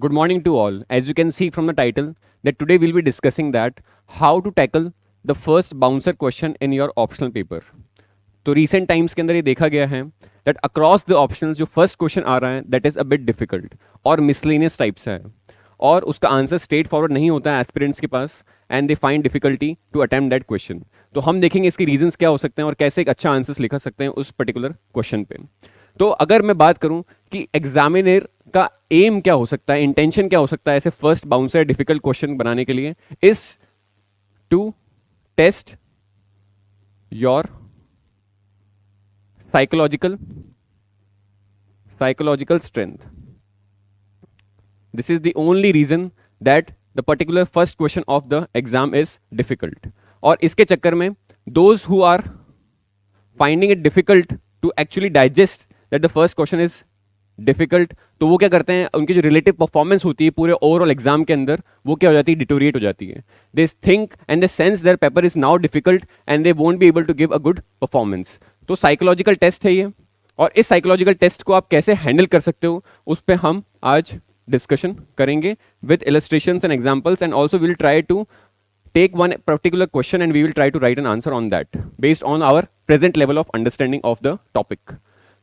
Good morning to all. As you can see from the title, that today we'll be discussing that how to tackle the first bouncer question in your optional paper. तो recent times के अंदर ये देखा गया है that across the options जो first question आ रहा है that is a bit difficult और miscellaneous type से है और उसका आंसर स्ट्रेट फॉरवर्ड नहीं होता है एस्पिरेंट्स के पास and they find difficulty to attempt that question. तो हम देखेंगे इसके रीजंस क्या हो सकते हैं और कैसे एक अच्छा आंसर लिखा सकते हैं उस पर्टिकुलर क्वेश्चन पे. तो अगर मैं बात करूं कि एग्जामिनर का एम क्या हो सकता है, इंटेंशन क्या हो सकता है ऐसे फर्स्ट बाउंसर डिफिकल्ट क्वेश्चन बनाने के लिए, is to test your psychological strength. This is the only reason that the particular first question of the exam is difficult. और इसके चक्कर में those who are finding it difficult to actually digest that the first question is difficult, तो वो क्या करते हैं, उनकी जो रिलेटिव परफॉर्मेंस होती है पूरे ओवरऑल एग्जाम के अंदर वो क्या हो जाती है, डिटोरिएट हो जाती है. They think and they sense their paper is now difficult and they won't be able to give a good performance. तो साइकोलॉजिकल टेस्ट है ये, और इस साइकोलॉजिकल टेस्ट को आप कैसे हैंडल कर सकते हो उस पर हम आज डिस्कशन करेंगे with illustrations and examples, and also we will try to take one particular question and we will try to write an answer on that based on our present level of understanding of the topic.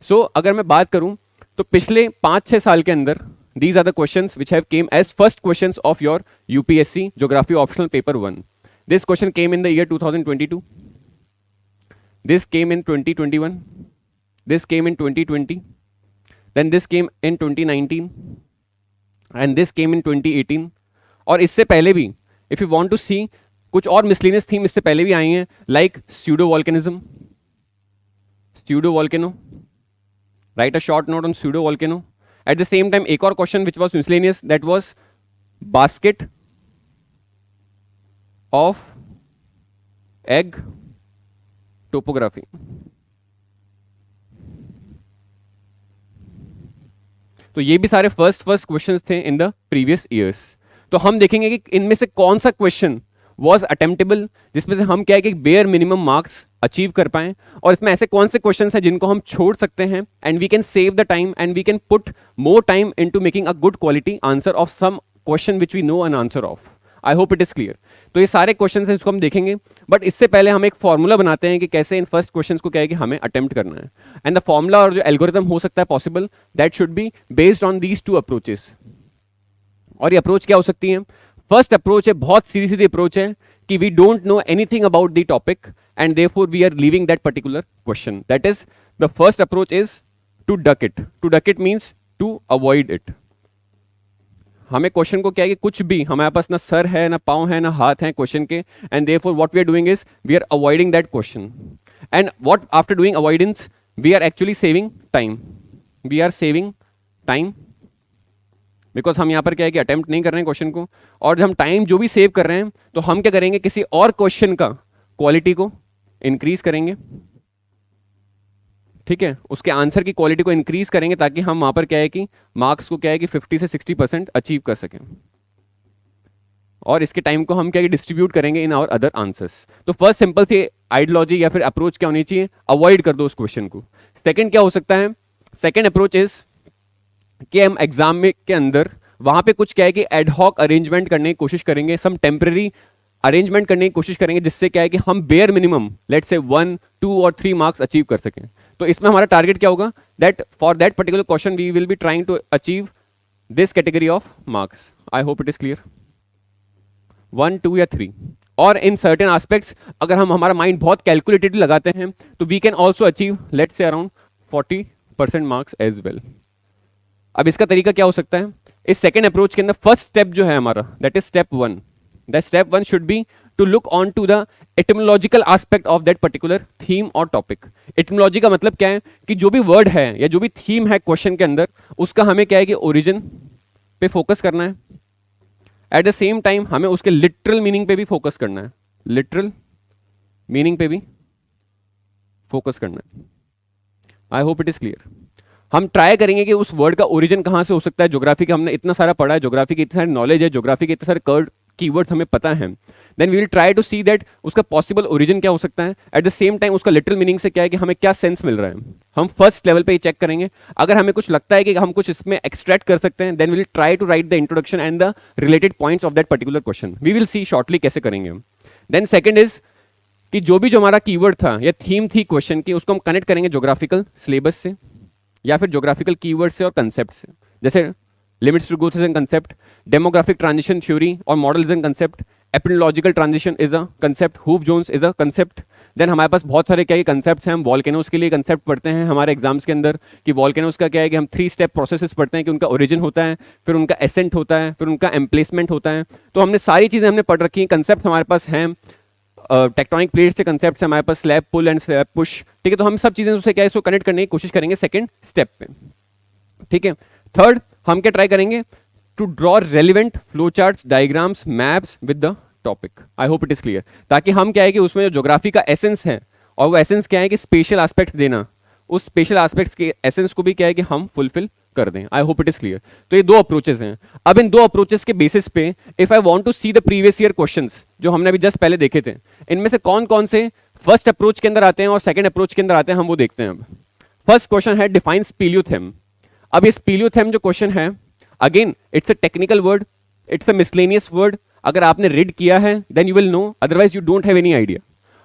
So अगर मैं बात करूं तो पिछले 5-6 साल के अंदर these are the questions which have came as first questions of your UPSC Geography Optional Paper 1. This question came in the year 2022. This came in 2021. This came in 2020. Then this came in 2019. And this came in 2018. और इससे पहले भी if you want to see कुछ और miscellaneous theme इससे पहले भी आई हैं, like pseudo volcanism, write a short note on pseudo volcano. At the same time एक और question which was miscellaneous, that was basket of egg topography. तो ये भी सारे फर्स्ट क्वेश्चंस थे इन द प्रीवियस ईयर्स. तो हम देखेंगे कि इनमें से कौन सा क्वेश्चन वॉज अटेम्प्टेबल, जिसमें से हम क्या है कि बेयर मिनिमम मार्क्स अचीव कर पाएं, और इसमें ऐसे कौन से क्वेश्चन हैं जिनको हम छोड़ सकते हैं and we can save the time and we can put more time into making a good quality answer of some question which we know an answer of. I hope it is clear. तो ये सारे question हैं इसको हम देखेंगे, but इससे पहले हम एक फॉर्मूला बनाते हैं कि कैसे इन फर्स्ट क्वेश्चन को क्या है कि हमें अटेम्प्ट करना है. एंड द फॉर्मूला और जो एल्गोरिथम हो सकता है possible, that should be based on these two approaches. और ये अप्रोच क्या हो सकती है? फर्स्ट अप्रोच है, बहुत सीधी सीधी अप्रोच है कि we don't know anything about the topic and therefore we are leaving that particular question. That is the first approach is to duck it. To duck it means to avoid it. हमें question को क्या है कि कुछ भी हमारे पास ना sir है ना पाँव है ना हाथ है क्वेश्चन के, and therefore what we are doing is we are avoiding that question. And what after doing avoidance we are actually saving time. We are saving time because हम यहाँ पर क्या है कि अटेम्प्ट नहीं कर रहे हैं क्वेश्चन को, और जब हम टाइम जो भी सेव कर रहे हैं तो हम क्या करेंगे, किसी और क्वेश्चन का क्वालिटी को इंक्रीज करेंगे. ठीक है, उसके आंसर की क्वालिटी को इंक्रीज करेंगे ताकि हम वहां पर क्या है कि मार्क्स को क्या है कि 50 से 60% अचीव कर सकें, और इसके टाइम को हम क्या है कि डिस्ट्रीब्यूट करेंगे इन आवर अदर आंसर्स. तो फर्स्ट सिंपल थी आइडियोलॉजी या फिर अप्रोच क्या होनी चाहिए, अवॉइड कर दो उस क्वेश्चन को. सेकंड क्या हो सकता है? सेकंड अप्रोच इज कि हम एग्जाम में के अंदर वहां पे कुछ क्या है कि एडहॉक अरेंजमेंट करने की कोशिश करेंगे, सम टेम्पररी अरेंजमेंट करने की कोशिश करेंगे, जिससे क्या है कि हम बेयर मिनिमम लेट्स से 1, 2 और 3 मार्क्स अचीव कर सकें. तो इसमें हमारा टारगेट क्या होगा, that for that particular question we will be trying to achieve this category of marks. I hope it is clear. 1, 2 या 3. और इन सर्टेन एस्पेक्ट्स अगर हम हमारा माइंड बहुत कैलकुलेटेड लगाते हैं तो we can also achieve let's say around 40% marks as well. अब इसका तरीका क्या हो सकता है? इस सेकेंड अप्रोच के अंदर फर्स्ट स्टेप जो है हमारा, that is step 1. That step 1 should be to look on to the etymological aspect of that particular theme और टॉपिक. एटिमोलॉजी का मतलब क्या है कि जो भी वर्ड है या जो भी थीम है क्वेश्चन के अंदर, उसका हमें क्या है कि ओरिजिन पे फोकस करना है. एट द सेम टाइम हमें उसके लिटरल मीनिंग पे भी फोकस करना है. लिटरल मीनिंग पे भी फोकस करना है. आई होप इट इज क्लियर. हम ट्राई करेंगे कि उस वर्ड का ओरिजिन कहां से हो सकता है. ज्योग्राफी का हमने इतना सारा पढ़ा है, ज्योग्राफी की इतनी सारी नॉलेज है, ज्योग्राफी के इतने सारे कीवर्ड हमें पता है, then we will try to see that उसका पॉसिबल ओरिजिन क्या हो सकता है, एट द सेम टाइम उसका लिटरल मीनिंग से क्या है कि हमें क्या सेंस मिल रहा है। हम फर्स्ट लेवल पे ये चेक करेंगे, अगर हमें कुछ लगता है कि हम कुछ इसमें एक्सट्रैक्ट कर सकते हैं, then we will try to write the introduction and the related points of that particular question. We will see shortly कैसे करेंगे हम। देन सेकंड इज कि जो हमारा कीवर्ड था या थीम थी क्वेश्चन की, उसको हम कनेक्ट करेंगे ज्योग्राफिकल सिलेबस से या फिर ज्योग्राफिकल कीवर्ड से और कंसेप्ट से, जैसे limits to growth is an concept, demographic transition theory और model is an concept, epidemiological transition is a concept, hoop Jones is a concept. Then हमारे पास बहुत सारे क्या कंसेप्ट्स हैं, हम वॉल्केनोस के लिए कंसेप्ट पढ़ते हैं हमारे एग्जाम्स के अंदर कि वॉल्केनोस का क्या है कि हम 3 स्टेप प्रोसेसेस पढ़ते हैं कि उनका ओरिजिन होता है, फिर उनका एसेंट होता है, फिर उनका एम्प्लेसमेंट होता है। तो हमने सारी चीज़ें हमने पढ़ रखी हैं, कंसेप्ट हमारे पास हैं, टेक्टोनिक प्लेट्स से कंसेप्ट है हमारे पास, slab pull and slab push, ठीक है। तो हम सब चीज़ें उससे क्या है इसको कनेक्ट करने की कोशिश करेंगे सेकंड स्टेप पे, ठीक है। थर्ड हम क्या ट्राई करेंगे, to draw relevant flow charts, diagrams, maps with the topic. I hope it is clear, ताकि हम क्या है कि उसमें जो ज्योग्राफी का एसेंस है, और वो एसेंस क्या है कि स्पेशल एस्पेक्ट्स देना, उस स्पेशल एस्पेक्ट्स के एसेंस को भी क्या है कि हम फुलफिल कर दें। I hope it is clear. तो ये 2 अप्रोचेस हैं। अब इन 2 अप्रोचेस के बेसिस पे if I want to see the previous year questions जो हमने अभी जस्ट पहले देखे थे, इनमें से कौन कौन से फर्स्ट अप्रोच के अंदर आते हैं और सेकंड अप्रोच के अंदर आते हैं, हम वो देखते हैं। अब फर्स्ट क्वेश्चन है डिफाइन स्पीलियोथेम। अब ये स्पीलियोथेम जो क्वेश्चन है, again it's a technical word, it's a miscellaneous word. अगर आपने रीड किया है then you will know, otherwise you don't have any idea.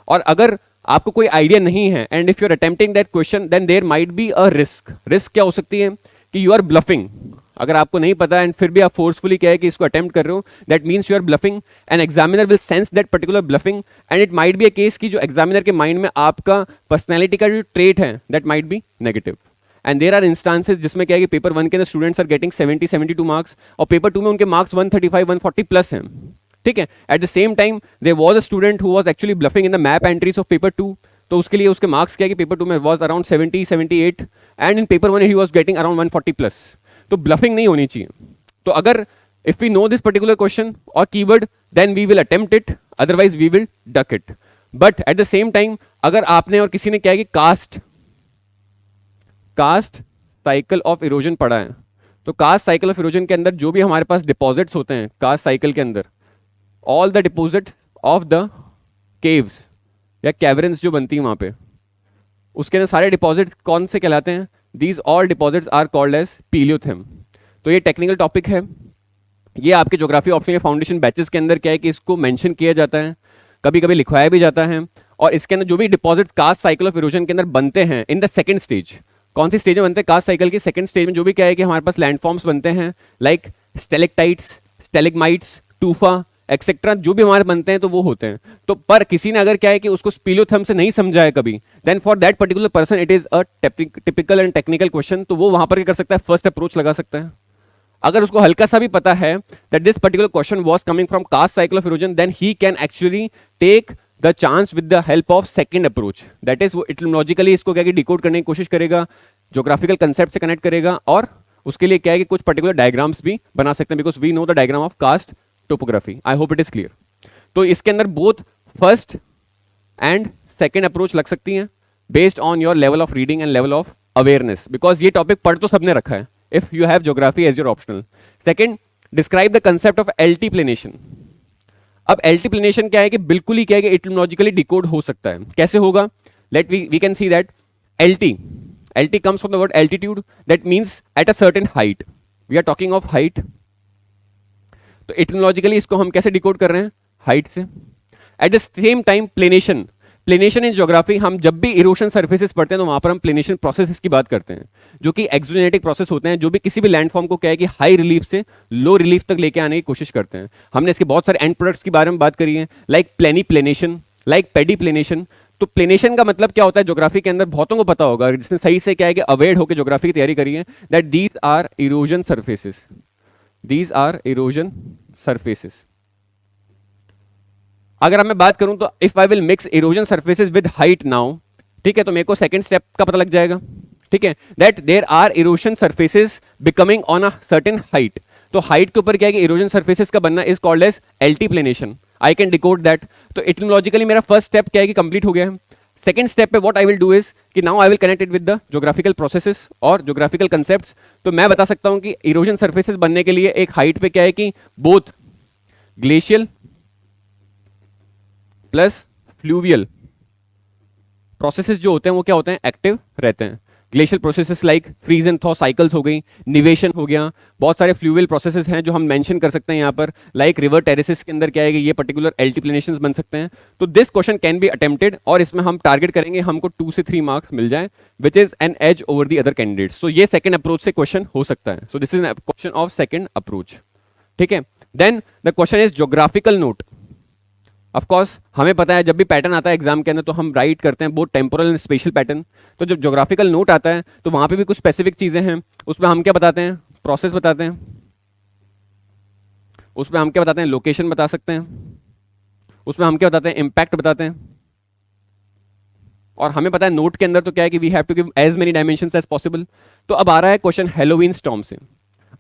और अगर आपको कोई आइडिया नहीं है and if you are attempting that question, then there might be a risk. Risk क्या हो सकती है कि यू आर ब्लफिंग। अगर आपको नहीं पता एंड फिर भी आप फोर्सफुली क्या है कि इसको अटेम्प्ट कर रहे हो, that means you are bluffing. An examiner will sense that particular bluffing and it might be a case कि जो एग्जामिनर के माइंड में आपका पर्सनैलिटी का जो ट्रेट है that might be negative. And there are instances जिसमें क्या है कि पेपर 1 के अंदर स्टूडेंट्स आर गेटिंग 70-72 मार्क्स और पेपर 2 में उनके मार्क्स 135-140 प्लस हैं, ठीक है। At the same time there was a student who was actually bluffing in the map entries of paper 2, तो उसके लिए उसके मार्क्स क्या है कि पेपर 2 में was around 70-78 and in paper 1 ही वाज गेटिंग अराउंड 140 प्लस। तो ब्लफिंग नहीं होनी चाहिए। तो अगर if we know this particular question और keyword, then we will attempt it, otherwise we will duck it. But at the same time अगर आपने और किसी ने क्या है कि कास्ट साइकिल ऑफ इरोजन पढ़ा है, तो कास्ट साइकिल ऑफ इरोजन के अंदर जो भी हमारे पास डिपॉजिट्स होते हैं कास्ट साइकिल के अंदर, all the deposits of the caves या कैवर्न्स जो बनती हैं वहां पे, उसके अंदर सारे डिपॉजिट्स कौन से कहलाते हैं, these all deposits are called as speleothem. तो ये टेक्निकल टॉपिक है, ये आपके ज्योग्राफी ऑप्शन या फाउंडेशन बैचेस के अंदर क्या है कि इसको मेंशन किया जाता है, कभी कभी लिखवाया भी जाता है। और इसके अंदर जो भी deposit karst cycle of erosion के अंदर बनते हैं इन द सेकंड स्टेज, कौन सी स्टेज में बनते हैं कास्ट साइकिल के सेकंड स्टेज में, जो भी क्या है कि हमारे पास लैंडफॉर्म्स बनते हैं लाइक स्टेलेक्टाइट्स, स्टेलिग्माइट्स, टूफा एक्सेट्रा, जो भी हमारे बनते हैं तो वो होते हैं। तो पर किसी ने अगर क्या है कि उसको स्पीलियोथेम से नहीं समझा है कभी, then for that particular person it is a typical and technical question. तो वो वहां पर क्या कर सकता है, फर्स्ट अप्रोच लगा सकता है। अगर उसको हल्का सा भी पता है that this particular question was coming from karst cycle of erosion, then he can actually take the chance with the help of second approach, that is वो इटोलॉजिकली इसको क्या डिकोड करने की कोशिश करेगा, ज्योग्राफिकल कंसेप्ट से कनेक्ट करेगा, और उसके लिए क्या है कि कुछ पर्टिकुलर डायग्राम्स भी बना सकते हैं, because we know the diagram of karst topography. I hope it is clear. तो इसके अंदर both first and second approach लग सकती हैं based on your level of reading and level of awareness, because ये टॉपिक पढ़ तो सबने रखा है if you have geography as your optional. Second, describe the concept of altiplanation. अब एल्टीप्लेनेशन क्या है कि बिल्कुल ही क्या है कि इटोलॉजिकली डिकोड हो सकता है। कैसे होगा, let we can see that LT comes from the word altitude, that means at a certain height. We are talking of height. तो etymologically इसको हम कैसे डिकोड कर रहे हैं, हाइट से। At the same time planation in geography, हम जब भी इरोशन सर्फेसेस पढ़ते हैं तो वहां पर हम प्लेनेशन प्रोसेस की बात करते हैं, जो कि एक्सोजेनेटिक प्रोसेस होते हैं, जो भी किसी भी लैंडफॉर्म को क्या है कि हाई रिलीफ से लो रिलीफ तक लेके आने की कोशिश करते हैं। हमने इसके बहुत सारे एंड प्रोडक्ट्स के बारे में बात करी है, लाइक प्लेनेशन, लाइक पेडी प्लेनेशन। तो प्लेनेशन का मतलब क्या होता है ज्योग्राफी के अंदर, बहुतों को पता होगा जिसने सही से क्या है कि अवेयर होकर ज्योग्राफी की तैयारी करी है, that these are erosion surfaces, these are erosion surfaces. अगर मैं बात करूं तो if I will mix erosion surfaces with height now, ठीक है, तो मेरे को सेकंड स्टेप का पता लग जाएगा, ठीक है, that there are erosion surfaces becoming on a certain height. तो हाइट के ऊपर क्या है कि इरोजन सर्फेसेस का बनना is called as altiplanation. I can decode that. तो इटोलॉजिकली मेरा फर्स्ट स्टेप क्या है कि कंप्लीट हो गया है। सेकंड स्टेप पे what I will do is कि now I will connect it with the geographical processes और ज्योग्राफिकल कंसेप्ट्स। तो मैं बता सकता हूं कि इरोजन सर्फेसेस बनने के लिए एक हाइट पे क्या है कि both glacial plus fluvial processes जो होते हैं वो क्या होते हैं, एक्टिव रहते हैं। Glacial processes like freeze and thaw cycles हो गई, निवेशन हो गया, बहुत सारे फ्लूवियल प्रोसेसेस हैं जो हम मेंशन कर सकते हैं यहाँ पर, लाइक रिवर टेरेसेस के अंदर क्या है कि ये पर्टिकुलर एल्टिप्लेनेशंस बन सकते हैं। तो this question can be attempted और इसमें हम टारगेट करेंगे हमको 2 से 3 मार्क्स मिल जाए, which is an edge over the other candidates. So ये सेकंड अप्रोच से क्वेश्चन हो सकता है। So this is question of second approach, ठीक है। Then the question is geographical note. Of course हमें पता है जब भी पैटर्न आता है एग्जाम के अंदर तो हम राइट करते हैं both temporal and special pattern. तो जब ज्योग्राफिकल नोट आता है तो वहां पे भी कुछ स्पेसिफिक चीजें हैं, उसमें हम क्या बताते हैं, प्रोसेस बताते हैं, उसमें हम क्या बताते हैं, लोकेशन बता सकते हैं, उसमें हम क्या बताते हैं, इंपैक्ट बताते हैं। और हमें पता है नोट के अंदर तो क्या है कि we have to give as many dimensions as possible. तो अब आ रहा है क्वेश्चन हैलोवीन स्टॉर्म से।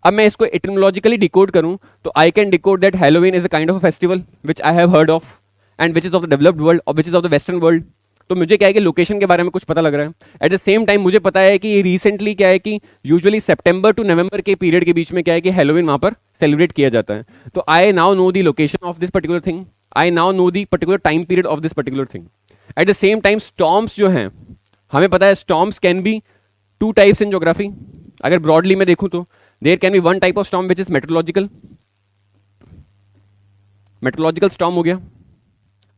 अब मैं इसको एटिमोलॉजिकली डिकोड करूं तो I can decode that Halloween is a kind of festival which I have heard of and which is of the developed world और which is of the western world. तो मुझे क्या है कि लोकेशन के बारे में कुछ पता लग रहा है। एट द सेम टाइम मुझे पता है कि ये रिसेंटली क्या है कि यूजुअली सितंबर टू नवंबर के पीरियड के बीच में क्या है कि हैलोवीन वहां पर सेलिब्रेट किया जाता है। तो I now know the location of this particular thing, I now know the particular time period of this particular thing. At the same time storms जो हैं हमें पता है storms can be 2 types in geography. अगर broadly मैं देखूं तो there can be 1 type of storm which is meteorological storm हो गया।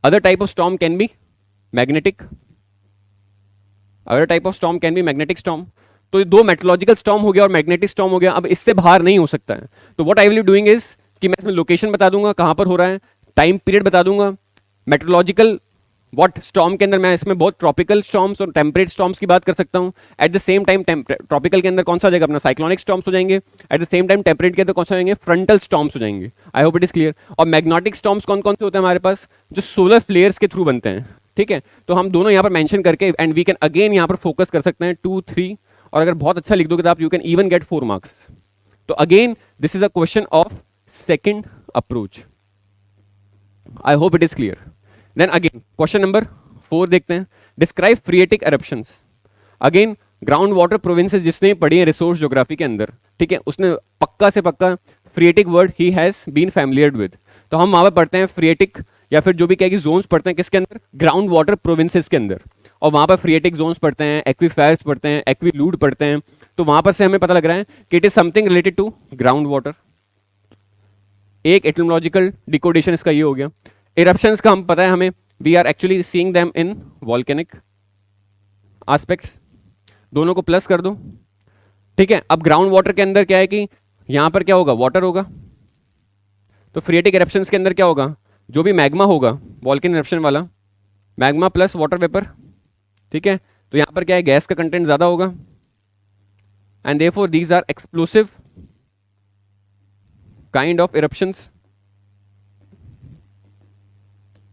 Other type of storm can be magnetic, other type of storm can be magnetic storm. तो 2 meteorological storm हो गया और मैग्नेटिक स्टॉर्म हो गया। अब इससे बाहर नहीं हो सकता है। तो what I will be doing is कि मैं इसमें लोकेशन बता दूंगा कहां पर हो रहा है, टाइम पीरियड बता दूंगा, मेट्रोलॉजिकल व्हाट स्टॉर्म के अंदर मैं इसमें बहुत ट्रॉपिकल स्टॉर्म्स और टेम्परेट स्टॉर्म्स की बात कर सकता हूं। Eight the same time tropical के अंदर कौन सा हो जाएगा अपना साइक्लोनिक स्टॉर्म्स हो जाएंगे। Eight the same time temperate के अंदर कौन सा हो जाएंगे, फ्रंटल स्टॉर्म्स हो जाएंगे। आई होप इट इज क्लियर। और मैग्नेटिक स्टॉर्म्स कौन कौन से होते हैं हमारे पास, जो सोलर फ्लेयर्स के थ्रू बनते हैं, ठीक है। तो हम दोनों यहाँ पर मेंशन करके एंड वी कैन अगेन यहाँ पर फोकस कर सकते हैं 2, 3 और अगर बहुत अच्छा लिख दोगे तो आप you can even get 4 marks. तो again this is a question of second approach. I hope it is clear. Then again question number 4 देखते हैं। Describe phreatic eruptions. Again ground water provinces जिसने पढ़ी है रिसोर्स ज्योग्राफी के अंदर, ठीक है, उसने पक्का से पक्का फ्रिएटिक वर्ड ही हैज बीन फैमिलियर विद। तो हम वहां पर पढ़ते हैं फ्रिएटिक या फिर जो भी कहेगी जोन्स पढ़ते हैं किसके अंदर, ग्राउंड वाटर प्रोविंसेस के अंदर। और वहां पर फ्रिएटिक जोन्स पढ़ते हैं, एक्वीफायर्स पढ़ते हैं, एक्वीलूड पढ़ते हैं। तो वहां पर से हमें पता लग रहा है कि it is something related to ground water. एक एटिमोलॉजिकल डिकोडेशन इसका ये हो गया। इरप्शंस का हम पता है हमें, we are actually seeing them in volcanic aspects. दोनों को प्लस कर दो, ठीक है। अब ग्राउंड वाटर के अंदर क्या है कि यहां पर क्या होगा, वाटर होगा। तो फ्रिएटिक इरप्शंस के अंदर क्या होगा, जो भी मैग्मा होगा वॉल्केन इरप्शन वाला, मैग्मा प्लस वाटर वेपर, ठीक है। तो यहां पर क्या है, गैस का कंटेंट ज्यादा होगा and therefore these are explosive kind of eruptions.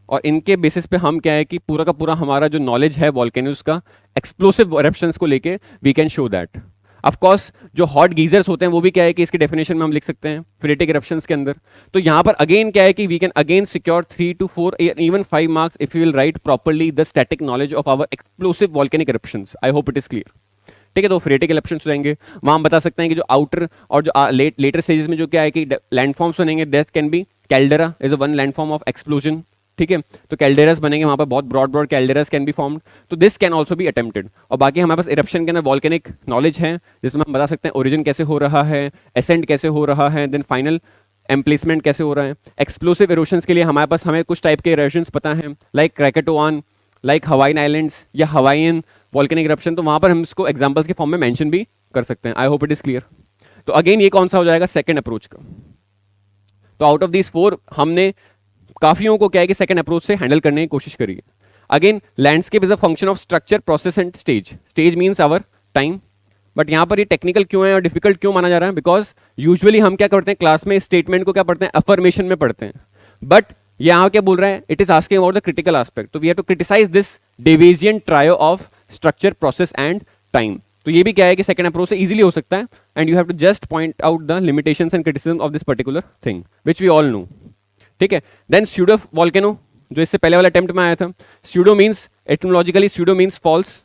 और इनके बेसिस पे हम क्या है कि पूरा का पूरा हमारा जो नॉलेज है वॉल्केनोस का एक्सप्लोसिव इरप्शंस को लेके we can show that. Of course जो हॉट गीजर्स होते हैं वो भी क्या है कि इसके डेफिनेशन में हम लिख सकते हैं फ्रिएटिक इरप्शंस के अंदर। तो यहां पर अगेन क्या है कि we can again secure 3 to 4 even 5 marks if you will write properly the static knowledge of our explosive volcanic eruptions. I hope it is clear, ठीक है। तो फ्रिएटिक इरप्शंस हो जाएंगे। वहां हम बता सकते हैं कि जो आउटर और जो लेटर स्टेजेस में जो क्या है कि लैंडफॉर्म्स बनेंगे, that can be caldera is a one landform of explosion, ठीक है। तो कैल्डेरस बनेंगे वहां पर, बहुत ब्रॉड कैल्डेरस कैन बी फॉर्म्ड। तो this can also be attempted. और बाकी हमारे पास इरप्शन के अंदर वॉल्केनिक नॉलेज है जिसमें हम बता सकते हैं ओरिजिन कैसे हो रहा है, एसेंट कैसे हो रहा है, देन फाइनल एम्प्लेसमेंट कैसे हो रहा है। एक्सप्लोसिव इरोशंस के लिए हमारे पास हमें कुछ टाइप के इरोशंस पता है, लाइक क्रैकेटोआन, लाइक हवाइन आइलैंड्स या हवाइन वॉल्केनिक इरप्शन। तो वहां पर हम इसको एग्जाम्पल्स के फॉर्म में मेंशन भी कर सकते हैं। I hope it is clear. तो अगेन ये कौन सा हो जाएगा, सेकंड अप्रोच का। तो आउट ऑफ दीज 4 हमने काफियों को क्या है कि सेकंड अप्रोच से हैंडल करने की कोशिश करिए। Again landscape is a function of structure, process and stage. Stage means our time. But यहां पर ये टेक्निकल क्यों है और डिफिकल्ट क्यों माना जा रहा है, बिकॉज यूजुअली हम क्या करते हैं क्लास में स्टेटमेंट को क्या पढ़ते हैं, अफर्मेशन में पढ़ते हैं। बट यहां क्या बोल रहा है, it is asking about the critical aspect. तो we have to criticize this division trio of structure, process and time. तो ये भी क्या है कि सेकंड अप्रोच से इजीली हो सकता है and you have to just point out the limitations and criticism of this particular thing which we all know, ठीक है। देन स्यूडो वॉल्केनो जो इससे पहले वाला अटेम्प्ट में आया था। Pseudo means etymologically pseudo means false,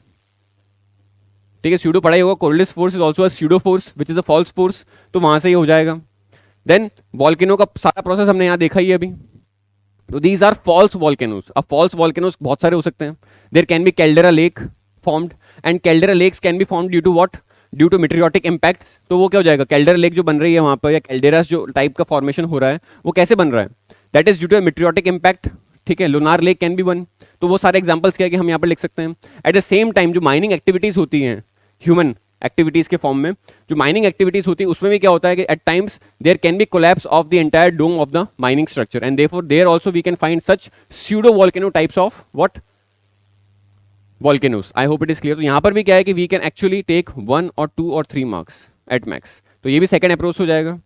ठीक है। स्यूडो पढ़ा ही होगा, Coriolis force is also a pseudo force which is a false force. तो वहां से ये हो जाएगा। देन वॉल्केनो का सारा प्रोसेस हमने यहाँ देखा ही है अभी। तो दीज आर फॉल्स वॉल्केनोस। अब फॉल्स वॉल्केनोस बहुत सारे हो सकते हैं। There can be caldera lake formed, and caldera lakes can be formed due to what, due to meteoritic impacts. तो वो क्या हो जाएगा, कैल्डेरा लेक जो बन रही है वहां पर, या कैल्डेरास जो टाइप का फॉर्मेशन हो रहा है वो कैसे बन रहा है, that is due to meteoritic impact. ठीक है, lunar lake can be one. तो वो सारे एग्जांपल्स क्या है कि हम यहाँ पर लिख सकते हैं। एट द सेम टाइम जो माइनिंग एक्टिविटीज होती हैं ह्यूमन एक्टिविटीज के फॉर्म में, जो माइनिंग एक्टिविटीज होती है उसमें भी क्या होता है कि at times there can be collapse of the entire dome of the mining structure, and therefore there also we can find such pseudo volcano types of what, volcanoes. I hope it is clear. तो यहां पर भी क्या है कि we can actually take 1 और 2 और 3 marks at max. तो ये भी सेकंड अप्रोच हो जाएगा।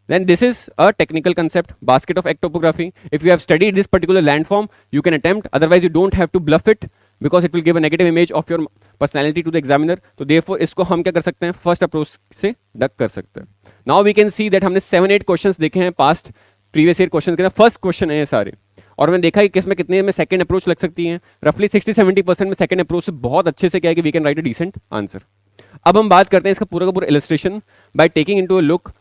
Then this is a technical concept, basket of egg topography. If you have studied this particular landform, you can attempt. Otherwise, you don't have to bluff it because it will give a negative image of your personality to the examiner. तो therefore इसको हम क्या कर सकते हैं, first approach से duck कर सकते हैं। Now we can see that हमने 7-8 क्वेश्चंस देखे हैं पास्ट प्रीवियस ईयर क्वेश्चन के। फर्स्ट क्वेश्चन है ये सारे, और मैंने देखा कि किसमें कितने में सेकंड अप्रोच लग सकती है। रफली 60-70% में सेकंड अप्रोच से बहुत अच्छे से क्या है कि we can write a decent answer. अब हम बात करते हैं इसका पूरा का पूरा illustration by taking into a look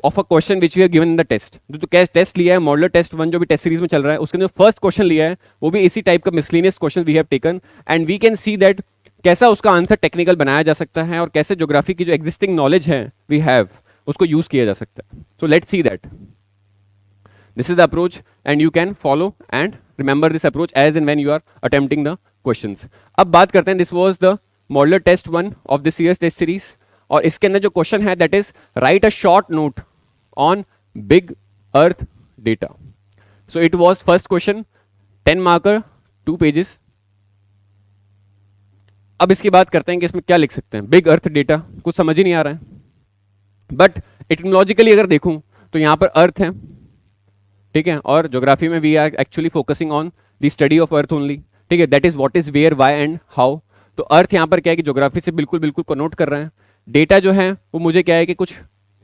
of a question which we have given in the test. जो तो टेस्ट लिया है मॉडलर टेस्ट 1 जो भी टेस्ट सीरीज में चल रहा है, उसके जो फर्स्ट क्वेश्चन लिया है वो भी इसी टाइप का miscellaneous question we have taken, and we can see that कैसा उसका आंसर टेक्निकल बनाया जा सकता है और कैसे ज्योग्राफी की जो एग्जिस्टिंग नॉलेज है वी हैव उसको यूज किया जा सकता है। So let's see that this is the approach and you can follow and remember this approach as and when you are attempting the questions. अब बात करते हैं, this was the modular test 1 of this year's test series, और इसके अंदर जो question है that is write a short note on big earth data. So it was first question, 10 marker, 2 pages. अब इसकी बात करते हैं कि इसमें क्या लिख सकते हैं। बिग अर्थ डेटा कुछ समझ ही नहीं आ रहा है, बट इटमोलॉजिकली अगर देखूं तो यहां पर अर्थ है, ठीक है, और ज्योग्राफी में we are actually focusing on the study of earth only. ठीक है, that is what is where why and how. तो अर्थ यहां पर क्या है कि ज्योग्राफी से बिल्कुल बिल्कुल कनोट कर रहा है। डेटा जो है वो मुझे क्या है कि कुछ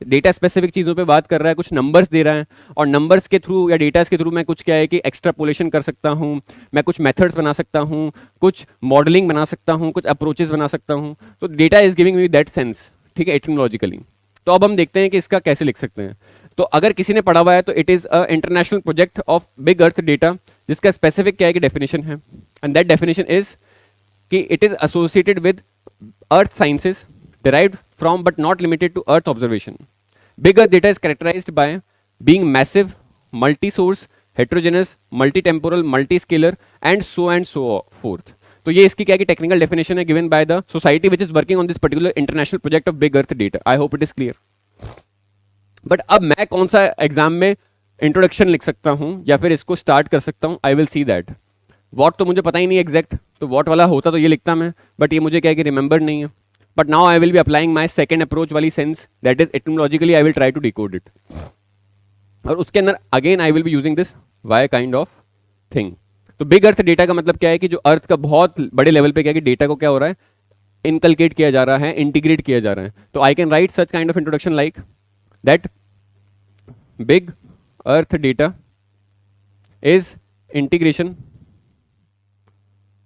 डेटा स्पेसिफिक चीज़ों पे बात कर रहा है, कुछ नंबर्स दे रहा है, और नंबर्स के थ्रू या डेटास के थ्रू मैं कुछ क्या है कि एक्स्ट्रापोलेशन कर सकता हूँ, मैं कुछ मेथड्स बना सकता हूँ, कुछ मॉडलिंग बना सकता हूँ, कुछ अप्रोचेस बना सकता हूँ। तो data is giving me that sense, ठीक है, एटिमोलॉजिकली। तो अब हम देखते हैं कि इसका कैसे लिख सकते हैं। तो अगर किसी ने पढ़ा हुआ है तो it is a international project of big earth data, जिसका स्पेसिफिक क्या है कि डेफिनेशन है, एंड दैट डेफिनेशन इज कि it is associated with earth sciences derived from but not limited to earth observation. Big earth data is characterized by being massive, multi-source, heterogeneous, multi-temporal, multi-scalar and so forth. तो ये इसकी क्या की technical definition है given by the society which is working on this particular international project of big earth data. I hope it is clear. But अब मैं कौन सा एग्जाम में इंट्रोडक्शन लिख सकता हूं या फिर इसको स्टार्ट कर सकता हूं, I will see that. What तो मुझे पता ही नहीं एग्जैक्ट, तो वॉट वाला होता तो ये लिखता मैं, बट ये मुझे क्या है कि रिमेंबर नहीं है। But now I will be applying my second approach वाली sense, that is etymologically I will try to decode it. और उसके अंदर again I will be using this why kind of thing. तो big earth data का मतलब क्या है कि जो अर्थ का बहुत बड़े लेवल पे क्या है कि डेटा को क्या हो रहा है, इनकलकेट किया जा रहा है, इंटीग्रेट किया जा रहा है। तो I can write such kind of introduction like that big earth data is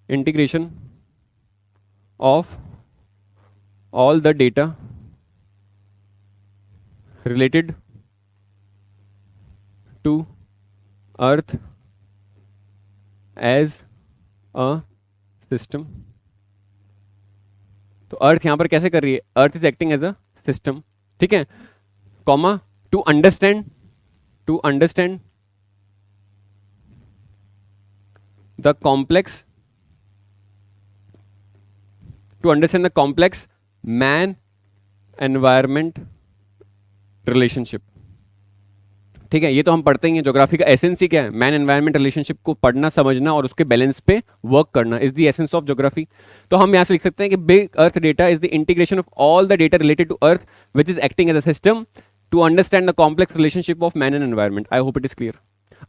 integration of all the data related to earth as a system. तो अर्थ यहां पर कैसे कर रही है, earth is acting as a system, ठीक है, comma to understand the complex man environment relationship. ठीक है, ये तो हम पढ़ते ही हैं, ज्योग्राफी का एसेंस ही क्या है, मैन एनवायरमेंट रिलेशनशिप को पढ़ना, समझना और उसके बैलेंस पे वर्क करना is the essence of geography. तो हम यहां से लिख सकते हैं कि big earth data is the integration of all the data related to earth which is acting as a system to understand the complex relationship of man and environment. I hope it is clear.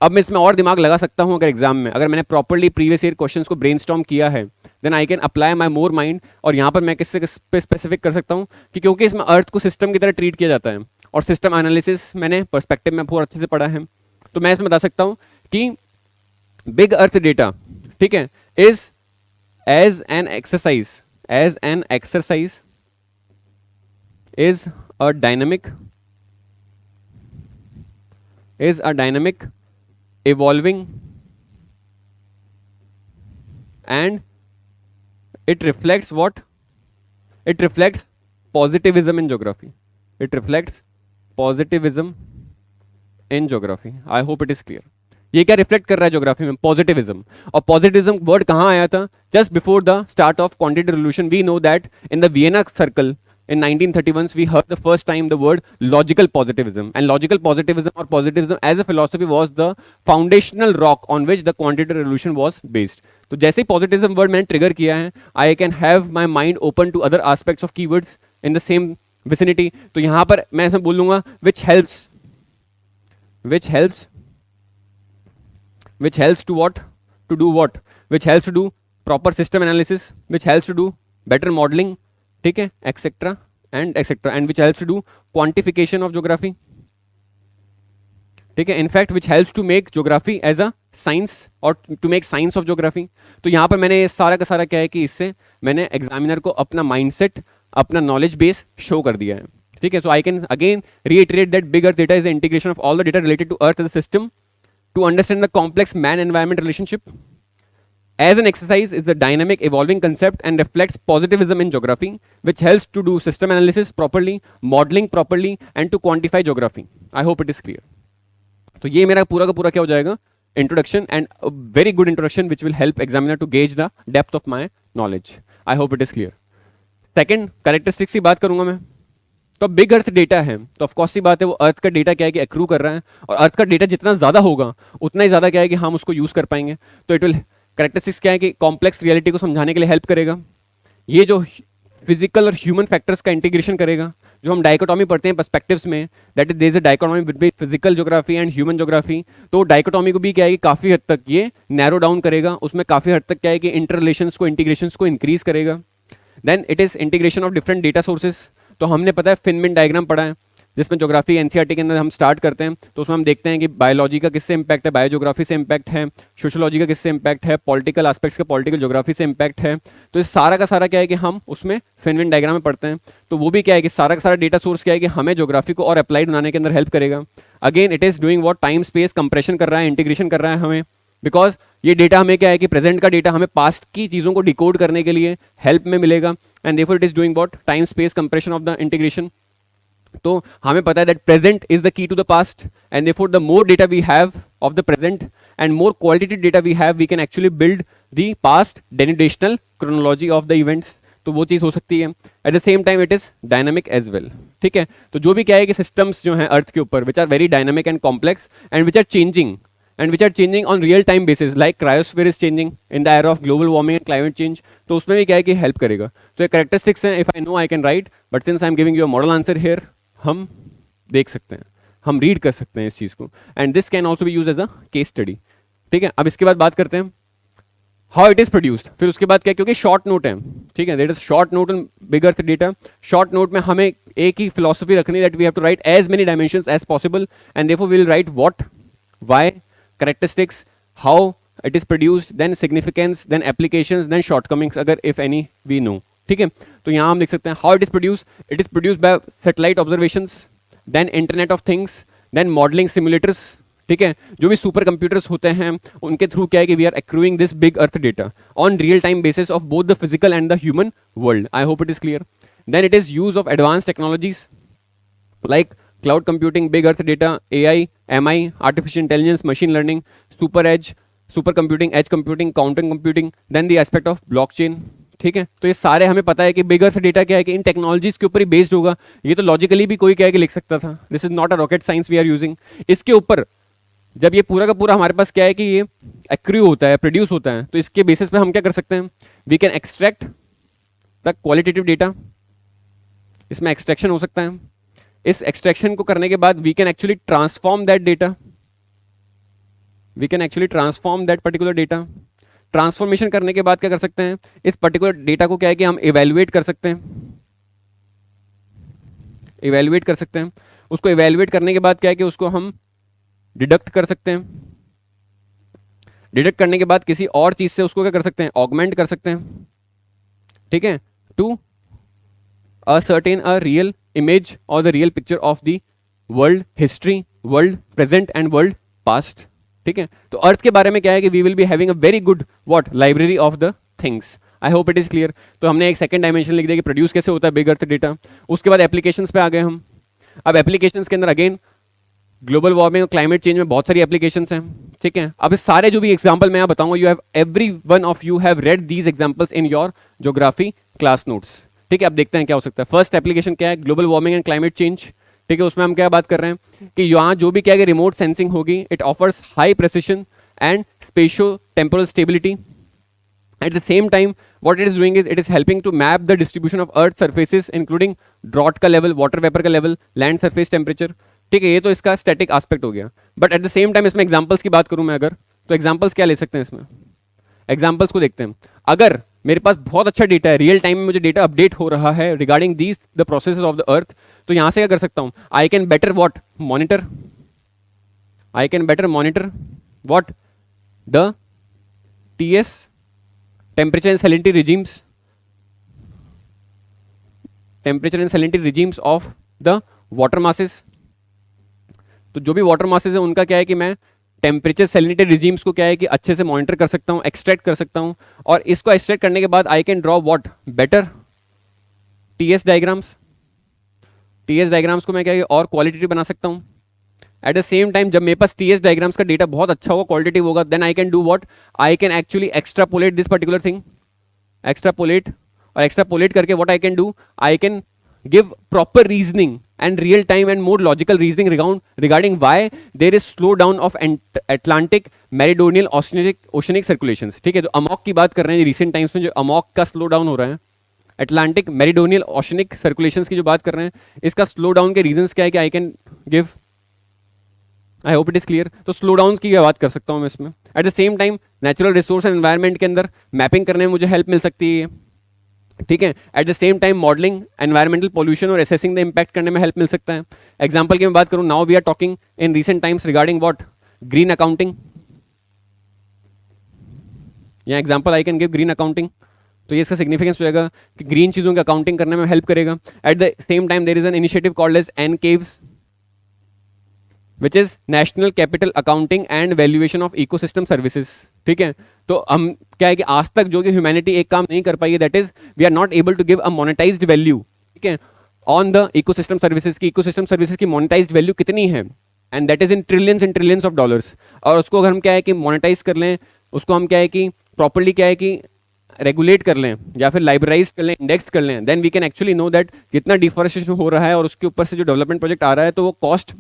अब मैं इसमें और दिमाग लगा सकता हूं अगर exam में, अगर मैंने प्रॉपर्ली प्रीवियस ईयर क्वेश्चंस को ब्रेनस्टॉर्म किया है, then I can apply my more mind. और यहां पर मैं किससे स्पेसिफिक कर सकता हूं कि क्योंकि इसमें अर्थ को सिस्टम की तरह ट्रीट किया जाता है और सिस्टम एनालिसिस मैंने पर्सपेक्टिव में बहुत अच्छे से पढ़ा है, तो मैं इसमें बता सकता हूं कि बिग अर्थ डेटा, ठीक है, is as an exercise is a dynamic is a dynamic, evolving, and it reflects what? It reflects positivism in geography. It reflects positivism in geography. I hope it is clear. ये क्या reflect कर रहा है geography में? Positivism. और positivism word कहाँ आया था? Just before the start of quantitative revolution. We know that in the Vienna circle in 1931 we heard the first time the word logical positivism, and logical positivism or positivism as a philosophy was the foundational rock on which the quantitative revolution was based. तो जैसे ही positivism word मैंने trigger किया है, I can have my mind open to other aspects of keywords in the same vicinity. तो यहाँ पर मैं ऐसा बोलूँगा which helps to what? To do what? Which helps to do proper system analysis, which helps to do better modeling, ठीक है, etcetera and which helps to do quantification of geography. ठीक है, in fact which helps to make geography as a science और to make science of geography. तो यहाँ पर मैंने सारा का सारा क्या है कि इससे मैंने एग्जामिनर को अपना माइंडसेट, अपना नॉलेज बेस शो कर दिया है. ठीक है, so I can again reiterate that big earth data is the integration of all the data related to earth as a system to understand the complex man environment relationship. As an exercise is the dynamic evolving concept and reflects positivism in geography, which helps to do system analysis properly, modeling properly, and to quantify geography. I hope it is clear. तो ये मेरा पूरा का पूरा क्या हो जाएगा? Introduction, and a very good introduction which will help examiner to gauge the depth of my knowledge. I hope it is clear. Second, characteristics की बात करूंगा मैं. तो बिग अर्थ डेटा है, तो ऑफकोर्स सी बात है वो अर्थ का डेटा क्या है कि एक्रू कर रहा है, और अर्थ का डेटा जितना ज़्यादा होगा उतना ही ज़्यादा क्या है कि हम उसको यूज़ कर पाएंगे. तो इट विल कैरेक्टरिस्टिक्स क्या है कि कॉम्प्लेक्स रियलिटी को समझाने के लिए हेल्प करेगा. ये जो फिजिकल और ह्यूमन फैक्टर्स का इंटीग्रेशन करेगा, जो हम डाइकोटॉमी पढ़ते हैं पर्सपेक्टिव्स में, that is there is a dichotomy between physical geography and human geography. तो डाइकोटॉमी को भी क्या है कि काफ़ी हद तक ये नैरो डाउन करेगा, उसमें काफ़ी हद तक क्या है कि इंटर रिलेशंस को, इंटीग्रेशंस को इंक्रीज करेगा. Then it is integration of different data sources. तो हमने पता है फिनमिन डायग्राम पढ़ा है, जिसमें ज्योग्राफी एनसीईआरटी के अंदर हम स्टार्ट करते हैं. तो उसमें हम देखते हैं कि बायोलॉजी का किससे इंपैक्ट है, बायोज्योग्राफी से इंपैक्ट है, सोशियोलॉजी का किससे इंपैक्ट है, पॉलिटिकल एस्पेक्ट्स का पॉलिटिकल ज्योग्राफी से इंपैक्ट है. तो इस सारा का सारा क्या है कि हम उसमें फिनमिन डायग्राम में पढ़ते हैं. तो वो भी क्या है कि सारा का सारा डेटा सोर्स क्या है कि हमें ज्योग्राफी को और अप्लाइड बनाने के अंदर हेल्प करेगा. Again it is doing what? Time space compression कर रहा है, इंटीग्रेशन कर रहा है हमें, बिकॉज ये डेटा हमें क्या है कि प्रेजेंट का डेटा हमें पास्ट की चीज़ों को डिकोड करने के लिए हेल्प में मिलेगा. And therefore it is doing what? Time space compression of the integration. तो हमें पता है that present is the key to the past, and therefore the more data we have of the present and more qualitative data we have, we can actually build the past denudational chronology of the events. तो वो चीज़ हो सकती है. At the same time it is dynamic as well. ठीक है, तो जो भी क्या है कि सिस्टम्स जो हैं अर्थ के ऊपर which are very dynamic and complex and which are changing and which are changing on real time basis, like cryosphere is changing in the era of global warming and climate change. तो उसमें भी क्या है कि help करेगा. तो ये characteristics हैं, if I know I can write, but since I am giving you a model answer here, हम देख सकते हैं, हम रीड कर सकते हैं इस चीज़ को, and this can also be used as a case study. ठीक है, अब इसके बाद बात करते हैं हाउ इट इज प्रोड्यूस्ड. फिर उसके बाद क्या, क्योंकि शॉर्ट नोट है, ठीक है, that is short note in big earth data. Short note में हमें एक ही फिलोसफी रखनी, that we have to write as many dimensions as possible, and therefore we will write what, why, characteristics, how it is produced, then significance, then applications, then shortcomings अगर if any we know. ठीक है, तो यहाँ हम देख सकते हैं how it is produced. It is produced by satellite observations, then internet of things, then modeling simulators. ठीक है, जो भी सुपर कंप्यूटर्स होते हैं उनके थ्रू क्या है कि we are accruing this big earth data on real time basis of both the physical and the human world. I hope it is clear. Then it is use of advance technologies like cloud computing, big earth data, AI, MI, artificial intelligence, machine learning, super computing, edge computing, quantum computing, then the aspect of blockchain. ठीक है, तो ये सारे हमें पता है कि big earth data क्या है कि इन टेक्नोलॉजीज के ऊपर ही बेस्ड होगा. ये तो लॉजिकली भी कोई क्या है कि लिख सकता था. This is not a rocket science we are using. इसके ऊपर जब ये पूरा का पूरा हमारे पास क्या है कि ये एक्रू होता है, प्रोड्यूस होता है, तो इसके बेसिस पे हम क्या कर सकते हैं, we can extract the qualitative data. इसमें एक्सट्रैक्शन हो सकता है. इस एक्सट्रैक्शन को करने के बाद we can actually transform that data, we can actually transform that particular data. Transformation करने के बाद क्या कर सकते हैं, इस पर्टिकुलर डेटा को क्या है कि हम इवेल्युएट कर सकते हैं, इवेल्युएट कर सकते हैं. उसको इवेल्युएट करने के बाद क्या है कि उसको हम डिडक्ट कर सकते हैं. डिडक्ट करने के बाद किसी और चीज से उसको क्या कर सकते हैं, ऑगमेंट कर सकते हैं. ठीक है, to ascertain a real image or the real picture of the world history world present and world past. ठीक है, तो अर्थ के बारे में क्या है कि we will be having a very good what library of the things. I hope it is clear. तो हमने एक सेकंड डायमेंशन लिख दिया कि प्रोड्यूस कैसे होता है बिग अर्थ डेटा। उसके बाद एप्लीकेशंस पे आ गए हम। अब एप्लीकेशंस के अंदर अगेन ग्लोबल वार्मिंग और क्लाइमेट चेंज में बहुत सारी एप्लीकेशंस हैं। ठीक है, अब इस सारे जो भी एग्जांपल मैं बताऊंगा, you have every one of you have read these examples in your geography class notes. ठीक है, अब देखते हैं क्या हो सकता है। फर्स्ट एप्लीकेशन क्या है, global warming and climate change. ठीक है, उसमें हम क्या बात कर रहे हैं कि यहाँ जो भी क्या है रिमोट सेंसिंग होगी, it offers high precision and spatio temporal stability. At the same time, what it is doing is it is helping to map the distribution of Earth surfaces, including drought का level, water vapor का level, land surface temperature। ठीक है, ये तो इसका static aspect हो गया। But at the same time इसमें examples की बात करूँ मैं अगर, तो examples क्या ले सकते हैं इसमें? examples को देखते हैं। अगर मेरे पास बहुत अच्छा डेटा है, रियल टाइम में मुझे डेटा अपडेट हो रहा है regarding these the processes of the अर्थ, तो यहाँ से क्या कर सकता हूँ? I can better what monitor, I can better monitor what the TS temperature and salinity regimes, temperature and salinity regimes of the water masses। तो जो भी वाटर मासेस है उनका क्या है कि मैं टेम्परेचर सैलिनिटी रिजीम्स को क्या है कि अच्छे से मॉनिटर कर सकता हूँ, एक्सट्रैक्ट कर सकता हूँ। और इसको एक्सट्रैक्ट करने के बाद I can draw what better TS diagrams. TS diagrams को मैं क्या है और क्वालिटेटिव बना सकता हूँ। एट द सेम टाइम जब मेरे पास TS डायग्राम्स का डेटा बहुत अच्छा होगा, क्वालिटेटिव होगा, then I can do what, I can actually extrapolate this particular thing, extrapolate, और एक्स्ट्रापोलेट करके what I can do, I can give proper reasoning and real time and more logical reasoning regarding why there is slow down of Atlantic meridional oceanic circulations। ठीक है, तो Amok की बात कर रहे हैं रिसेंट टाइम्स में, जो अमोक का स्लो डाउन हो रहा है, अटलांटिक मेरिडोनियल ओशनिक सर्कुलेशंस की जो बात कर रहे हैं, इसका स्लो डाउन के रीजंस क्या है कि आई can give, I hope it is clear. तो स्लो डाउन की बात कर सकता हूं मैं इसमें। Eight the same time natural resource and environment के अंदर मैपिंग करने में मुझे हेल्प मिल सकती है। ठीक है, at the same time modelling environmental pollution और एसेसिंग द इंपैक्ट करने में हेल्प मिल सकता है। एग्जांपल की मैं बात करूं, now we are talking in recent times regarding what green accounting. या example I can give green accounting, तो ये इसका सिग्निफिकेंस हो जाएगा कि ग्रीन चीजों की अकाउंटिंग करने में हेल्प करेगा। At the same time there is an initiative called as NCAVES, which is national capital accounting and valuation of ecosystem services. ठीक है, तो हम क्या है कि आज तक जो कि ह्यूमैनिटी एक काम नहीं कर पाई है, that is we are not able to give a monetised value. ठीक है, ऑन द इकोसिस्टम सर्विसेज की, इकोसिस्टम सर्विसेज की मोनेटाइज्ड वैल्यू कितनी है, and that is in trillions of dollars. और उसको अगर हम क्या है कि मोनेटाइज कर लें, उसको हम क्या है कि प्रॉपर्ली क्या है कि रेगुलेट कर लें या फिर लाइब्रेराइज कर लें, इंडेक्स कर लें, then we can actually know that कितना डिफॉरेस्टेशन हो रहा है और उसके ऊपर से जो डेवलपमेंट प्रोजेक्ट आ रहा है, तो वो कॉस्ट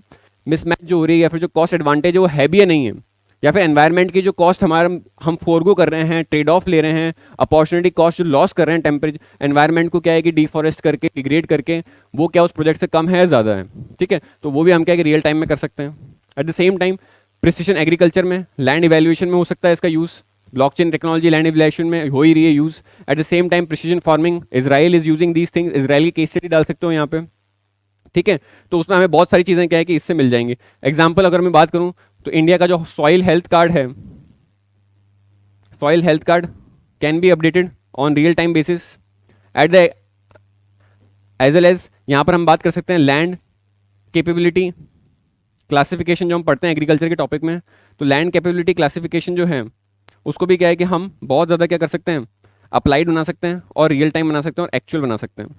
मिसमैच जो हो रही है या फिर जो कॉस्ट एडवांटेज है वो है भी या नहीं है, या फिर एनवायरनमेंट की जो कॉस्ट हमारा हम फोरगो कर रहे हैं, ट्रेड ऑफ ले रहे हैं, अपॉर्चुनिटी कॉस्ट जो लॉस कर रहे हैं टेम्परेचर एनवायरनमेंट को क्या है कि डिफॉरेस्ट करके डिग्रेड करके, वो क्या उस प्रोजेक्ट से कम है ज़्यादा है। ठीक है, तो वो भी हम क्या है कि रियल टाइम में कर सकते हैं। At the same time precision agriculture में, लैंड इवैल्यूएशन में हो सकता है इसका use, blockchain technology land evaluation में हो ही रही है use. Eight the same time precision farming, Israel is using these things, Israel की केस स्टडी डाल सकते हो यहाँ पे। ठीक है, तो उसमें हमें बहुत सारी चीज़ें क्या है कि इससे मिल जाएंगी। एग्जाम्पल अगर मैं बात करूँ तो इंडिया का जो सॉइल हेल्थ कार्ड है, soil health card can be updated on real time basis at the edge as well as पर हम बात कर सकते हैं लैंड कैपेबिलिटी क्लासिफिकेशन, जो हम पढ़ते हैं एग्रीकल्चर के टॉपिक में, तो लैंड कैपेबिलिटी क्लासिफिकेशन जो है उसको भी क्या है कि हम बहुत ज़्यादा क्या कर सकते हैं, अप्लाइड बना सकते हैं और रियल टाइम बना सकते हैं और एक्चुअल बना सकते हैं।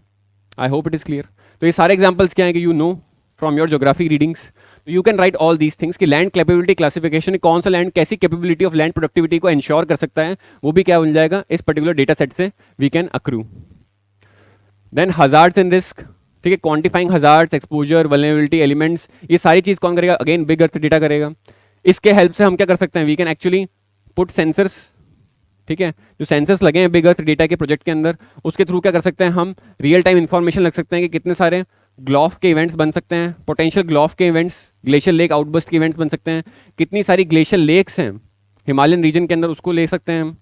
I hope it is clear. तो ये सारे एग्जाम्पल्स क्या है कि you know from your geography readings, you can write all these things कि लैंड कैपेबिलिटी क्लासिफिकेशन, कौन सा लैंड कैसी कैपेबिलिटी ऑफ लैंड प्रोडक्टिविटी को इंश्योर कर सकता है, वो भी क्या बन जाएगा इस पर्टिकुलर डेटा सेट से we can accrue. Then hazards and risk, ठीक है, quantifying hazards, exposure, vulnerability elements, ये सारी चीज़ कौन करेगा, अगेन बिग अर्थ डेटा करेगा। इसके हेल्प से हम क्या कर सकते हैं, we can actually put sensors, ठीक है, जो सेंसर्स लगे हैं बिग अर्थ डेटा के प्रोजेक्ट के अंदर, उसके थ्रू क्या कर सकते हैं हम रियल टाइम इंफॉर्मेशन लग सकते हैं कि कितने सारे ग्लॉफ के इवेंट्स बन सकते हैं, पोटेंशियल ग्लॉफ के इवेंट्स, ग्लेशियर लेक आउटबर्स्ट के इवेंट्स बन सकते हैं, कितनी सारी ग्लेशियर लेक्स हैं हिमालयन रीजन के अंदर, उसको ले सकते हैं हम।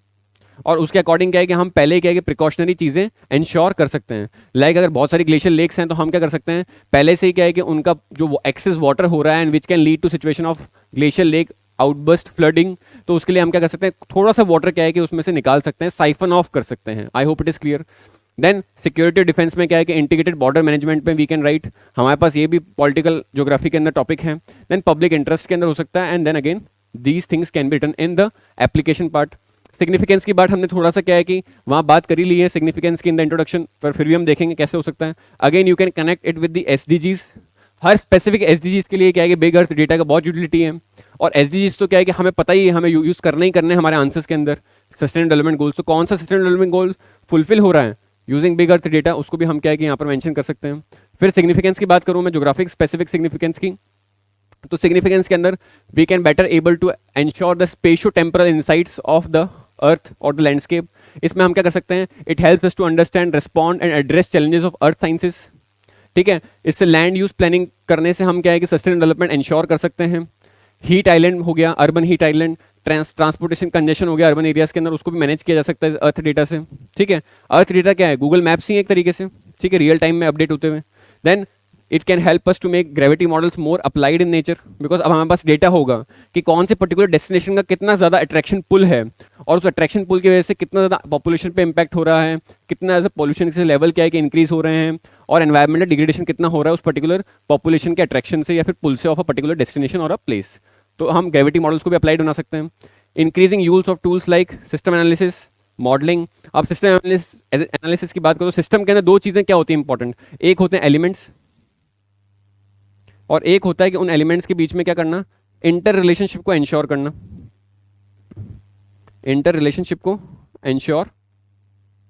और उसके अकॉर्डिंग क्या है कि हम पहले क्या है कि प्रिकॉशनरी चीज़ें इंश्योर कर सकते हैं। लाइक अगर बहुत सारी ग्लेशियर लेक्स हैं तो हम क्या कर सकते हैं, पहले से ही क्या है कि उनका जो एक्सेस वाटर हो रहा है and which can lead to situation of glacier lake outburst flooding, तो उसके लिए हम क्या कर सकते हैं, थोड़ा सा वाटर क्या है कि उसमें से निकाल सकते हैं, साइफन ऑफ कर सकते हैं। I hope it is clear. Then security defence में क्या है कि इंटीग्रेटेड बॉर्डर मैनेजमेंट में वी कैन राइट, हमारे पास ये भी पॉलिटिकल ज्योग्राफी के अंदर टॉपिक है। देन पब्लिक इंटरेस्ट के अंदर हो सकता है, and then again these things can be written in the application part. Significance की बात हमने थोड़ा सा क्या है कि वहाँ बात करी ली है सिग्निफिकेंस की इन द इंट्रोडक्शन, पर फिर भी हम देखेंगे कैसे हो सकता है। Again you can connect it with the SDGs, her specific SDGs के लिए क्या है कि बिग अर्थ डेटा का बहुत यूटिलिटी है, और एसडीजीज तो क्या है कि हमें पता ही है, हमें यूज करने ही करने हमारे आंसर्स के अंदर। सस्टेनेबल डेवलपमेंट गोल्स, तो कौन सा सस्टेनेबल डेवलपमेंट गोल फुलफिल हो रहा है यूजिंग बिग अर्थ डेटा, उसको भी हम क्या है कि यहाँ पर मेंशन कर सकते हैं। फिर सिग्निफिकेंस की बात करूँ मैं, ज्योग्राफिक स्पेसिफिक सिग्निफिकेंस की, तो सिग्निफिकेंस के अंदर we can better able to ensure the spatio temporal insights of the earth और द लैंडस्केप। इसमें हम क्या कर सकते हैं, it helps us to understand, respond and address challenges of earth sciences. ठीक है, इससे लैंड यूज प्लानिंग करने से हम क्या है कि सस्टेनेबल डेवलपमेंट इंश्योर कर सकते हैं। हीट आइलैंड हो गया, urban heat island, transportation congestion हो गया अर्बन एरियाज के अंदर, उसको भी मैनेज किया जा सकता है अर्थ डेटा से। ठीक है, अर्थ डेटा क्या है, गूगल मैप्स ही एक तरीके से, ठीक है, रियल टाइम में अपडेट होते हुए। Then it can help us to make gravity models more applied in nature, because अब हमारे पास डेटा होगा कि कौन से पर्टिकुलर डेस्टिनेशन का कितना ज़्यादा अट्रैक्शन पुल है, और उस अट्रैक्शन पुल की वजह से कितना ज़्यादा पॉपुलेशन पे इम्पैक्ट हो रहा है, कितना ज़्यादा पॉल्यूशन के लेवल क्या है कि इंक्रीज हो रहे हैं, और एनवायरमेंटल डिग्रेडेशन कितना हो रहा है उस पर्टिकुलर पॉपुलेशन के अट्रैक्शन से या फिर पुल से ऑफ अ पर्टिकुलर डेस्टिनेशन और अ प्लेस। तो हम ग्रेविटी मॉडल्स को भी अप्लाइड बना सकते हैं। Increasing use of tools like system analysis, modelling. अब सिस्टम एनालिसिस की बात करो, सिस्टम के अंदर दो चीज़ें क्या होती हैं इंपॉर्टेंट, एक होते हैं एलिमेंट्स और एक होता है कि उन एलिमेंट्स के बीच में क्या करना, इंटर रिलेशनशिप को इंश्योर करना, इंटर रिलेशनशिप को इंश्योर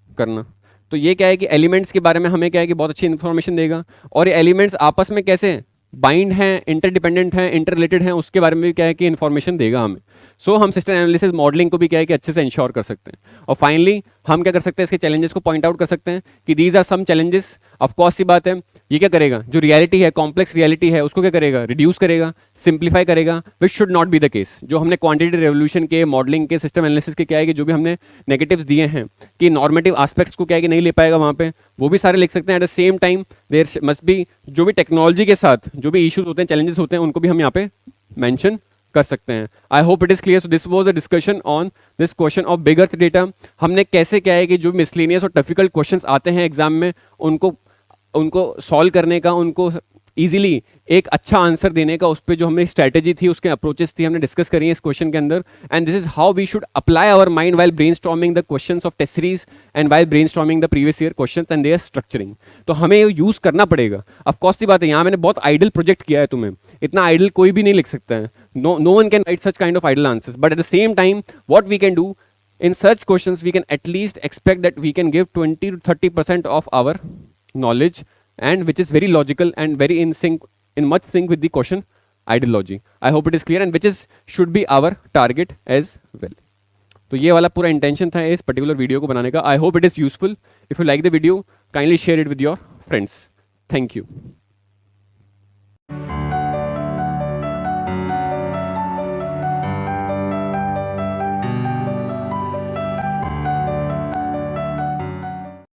करना। तो ये क्या है कि एलिमेंट्स के बारे में हमें क्या है कि बहुत अच्छी इंफॉर्मेशन देगा, और ये एलिमेंट्स आपस में कैसे बाइंड हैं, इंटरडिपेंडेंट हैं, इंटर रिलेटेड हैं, उसके बारे में भी क्या है कि इन्फॉर्मेशन देगा हमें। सो हम सिस्टम एनालिसिस मॉडलिंग को भी क्या है कि अच्छे से इंश्योर कर सकते हैं। और फाइनली हम क्या कर सकते हैं, इसके चैलेंजेस को पॉइंट आउट कर सकते हैं कि these are some challenges. Of course सी बात है, ये क्या करेगा, जो रियलिटी है, कॉम्प्लेक्स रियलिटी है, उसको क्या करेगा, रिड्यूस करेगा, सिंप्लीफाई करेगा, which should not be the case. जो हमने क्वांटिटेटिव रेवोल्यूशन के, मॉडलिंग के, सिस्टम एनालिसिस के क्या है कि जो भी हमने नेगेटिव्स दिए हैं कि नॉर्मेटिव एस्पेक्ट्स को क्या है कि नहीं ले पाएगा वहाँ पे, वो भी सारे लिख सकते हैं। At the same time there must be, जो भी टेक्नोलॉजी के साथ जो भी इश्यूज होते हैं, चैलेंजेस होते हैं, उनको भी हम यहाँ पे मेंशन कर सकते हैं। I hope it is clear. So this was a discussion on this question of big earth data. हमने कैसे क्या है कि जो मिसलेनियस और डिफिकल्ट क्वेश्चंस आते हैं एग्जाम में, उनको सॉल्व करने का, उनको इजीली एक अच्छा आंसर देने का, उस पर जो हमें स्ट्रैटेजी थी, उसके अप्रोचेस थी, हमने डिस्कस करी है इस क्वेश्चन के अंदर। And this is how we should apply our mind while brainstorming the questions of test series and while brainstorming the previous year questions and their structuring. तो हमें ये यूज करना पड़ेगा। ऑफ कोर्स की बात है, यहाँ मैंने बहुत आइडल प्रोजेक्ट किया है, तुम्हें इतना आइडल कोई भी नहीं लिख सकता है। No one can write such kind of ideal answers, but at the same time what we can do in such questions we can at least expect that we can give 20 to 30% of our knowledge, and which is very logical and very in much sync with the question ideology. I hope it is clear, and which is should be our target as well. तो ये वाला पूरा intention था इस particular video को बनाने का. I hope it is useful. If you like the video, kindly share it with your friends. Thank you.